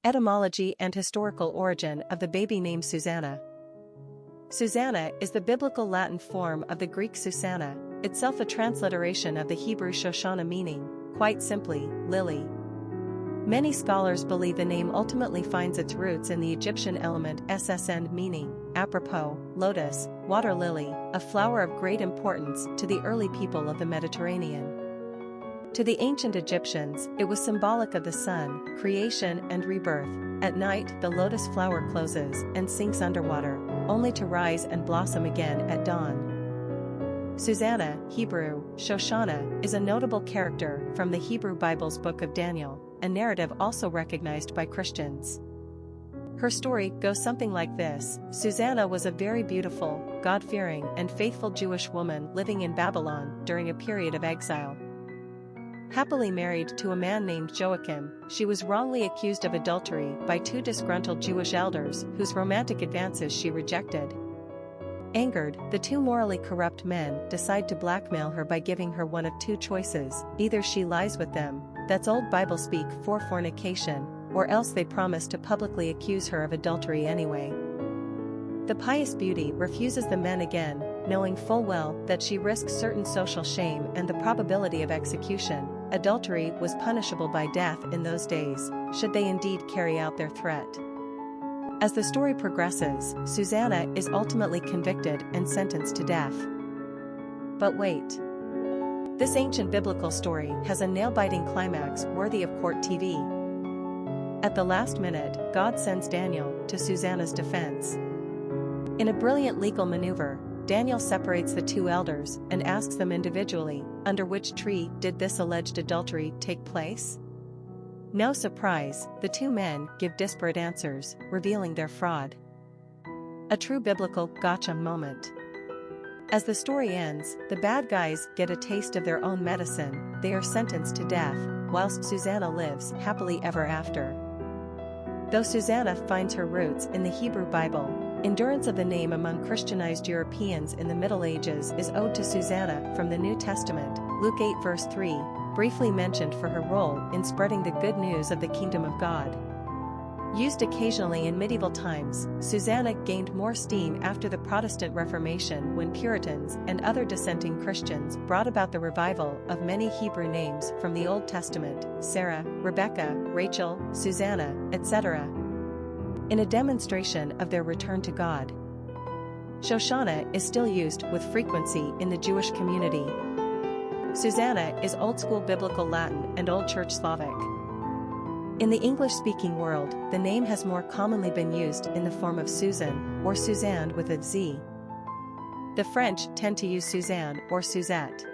Etymology and historical origin of the baby name Susanna. Susanna is the biblical Latin form of the Greek Susanna, itself a transliteration of the Hebrew Shoshana meaning, quite simply, lily. Many scholars believe the name ultimately finds its roots in the Egyptian element ssn meaning, apropos, lotus, water lily, a flower of great importance to the early people of the Mediterranean. To the ancient Egyptians, it was symbolic of the sun, creation and rebirth. At night, the lotus flower closes and sinks underwater, only to rise and blossom again at dawn. Susanna, Hebrew, Shoshana, is a notable character from the Hebrew Bible's Book of Daniel, a narrative also recognized by Christians. Her story goes something like this. Susanna was a very beautiful, God-fearing and faithful Jewish woman living in Babylon during a period of exile. Happily married to a man named Joachim, she was wrongly accused of adultery by two disgruntled Jewish elders whose romantic advances she rejected. Angered, the two morally corrupt men decide to blackmail her by giving her one of two choices: either she lies with them, that's old Bible speak for fornication, or else they promise to publicly accuse her of adultery anyway. The pious beauty refuses the men again, knowing full well that she risks certain social shame and the probability of execution. Adultery was punishable by death in those days, should they indeed carry out their threat. As the story progresses, Susanna is ultimately convicted and sentenced to death. But wait. This ancient biblical story has a nail-biting climax worthy of court TV. At the last minute, God sends Daniel to Susanna's defense. In a brilliant legal maneuver, Daniel separates the two elders and asks them individually, under which tree did this alleged adultery take place? No surprise, the two men give disparate answers, revealing their fraud. A true biblical gotcha moment. As the story ends, the bad guys get a taste of their own medicine. They are sentenced to death, whilst Susanna lives happily ever after. Though Susanna finds her roots in the Hebrew Bible, endurance of the name among Christianized Europeans in the Middle Ages is owed to Susanna from the New Testament, Luke 8 verse 3, briefly mentioned for her role in spreading the good news of the kingdom of God. Used occasionally in medieval times, Susanna gained more steam after the Protestant Reformation when Puritans and other dissenting Christians brought about the revival of many Hebrew names from the Old Testament: Sarah, Rebecca, Rachel, Susanna, etc., in a demonstration of their return to God. Shoshana is still used with frequency in the Jewish community. Susanna is Old School Biblical Latin and Old Church Slavic. In the English-speaking world, the name has more commonly been used in the form of Susan, or Suzanne with a Z. The French tend to use Suzanne or Suzette.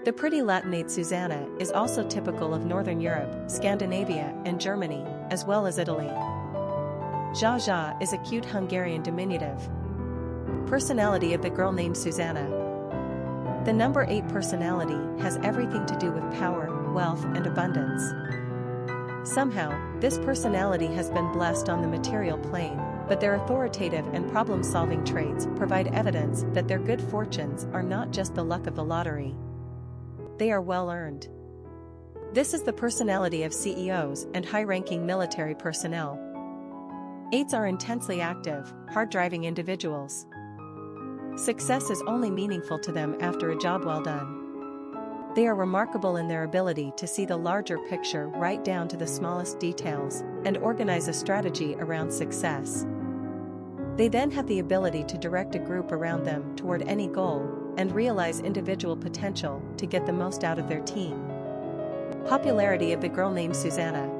The pretty Latinate Susanna is also typical of Northern Europe, Scandinavia, and Germany, as well as Italy. Zsa is a cute Hungarian diminutive. Personality of the girl named Susanna. The number 8 personality has everything to do with power, wealth, and abundance. Somehow, this personality has been blessed on the material plane, but their authoritative and problem-solving traits provide evidence that their good fortunes are not just the luck of the lottery. They are well-earned. This is the personality of CEOs and high-ranking military personnel. 8s are intensely active, hard-driving individuals. Success is only meaningful to them after a job well done. They are remarkable in their ability to see the larger picture right down to the smallest details, and organize a strategy around success. They then have the ability to direct a group around them toward any goal, and realize individual potential to get the most out of their team. Popularity of the girl named Susanna.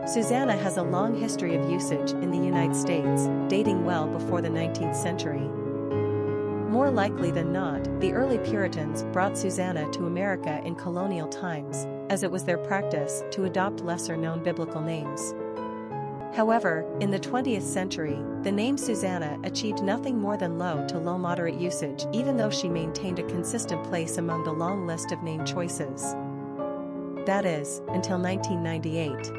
Susanna has a long history of usage in the United States, dating well before the 19th century. More likely than not, the early Puritans brought Susanna to America in colonial times, as it was their practice to adopt lesser-known biblical names. However, in the 20th century, the name Susanna achieved nothing more than low to low moderate usage, even though she maintained a consistent place among the long list of name choices. That is, until 1998.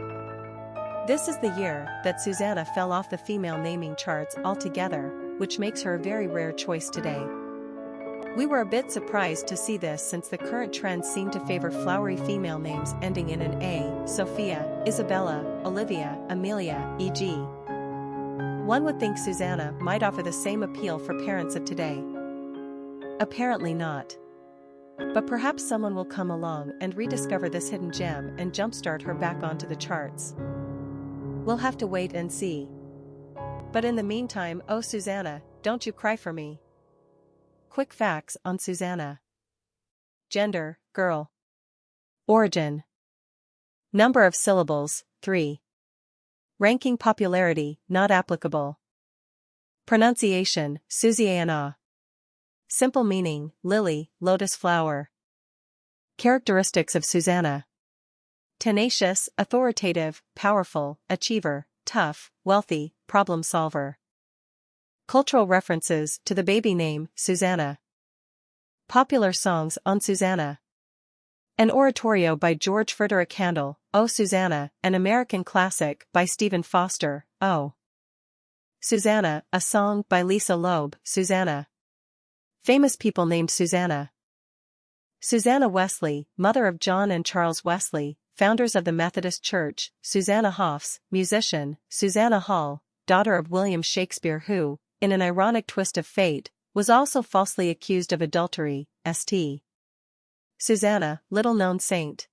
This is the year that Susanna fell off the female naming charts altogether, which makes her a very rare choice today. We were a bit surprised to see this since the current trends seem to favor flowery female names ending in an A: Sophia, Isabella, Olivia, Amelia, e.g. One would think Susanna might offer the same appeal for parents of today. Apparently not. But perhaps someone will come along and rediscover this hidden gem and jumpstart her back onto the charts. We'll have to wait and see. But in the meantime, oh Susanna, don't you cry for me. Quick facts on Susanna. Gender, girl. Origin. Number of syllables, 3. Ranking popularity, not applicable. Pronunciation, Susanna. Simple meaning, lily, lotus flower. Characteristics of Susanna. Tenacious, authoritative, powerful, achiever, tough, wealthy, problem solver. Cultural references to the baby name, Susanna. Popular songs on Susanna. An oratorio by George Frideric Handel, O Susanna, an American classic by Stephen Foster, O. Susanna, a song by Lisa Loeb, Susanna. Famous people named Susanna. Susanna Wesley, mother of John and Charles Wesley, founders of the Methodist Church, Susanna Hoffs, musician, Susanna Hall, daughter of William Shakespeare who, in an ironic twist of fate, was also falsely accused of adultery, St. Susanna, little-known saint.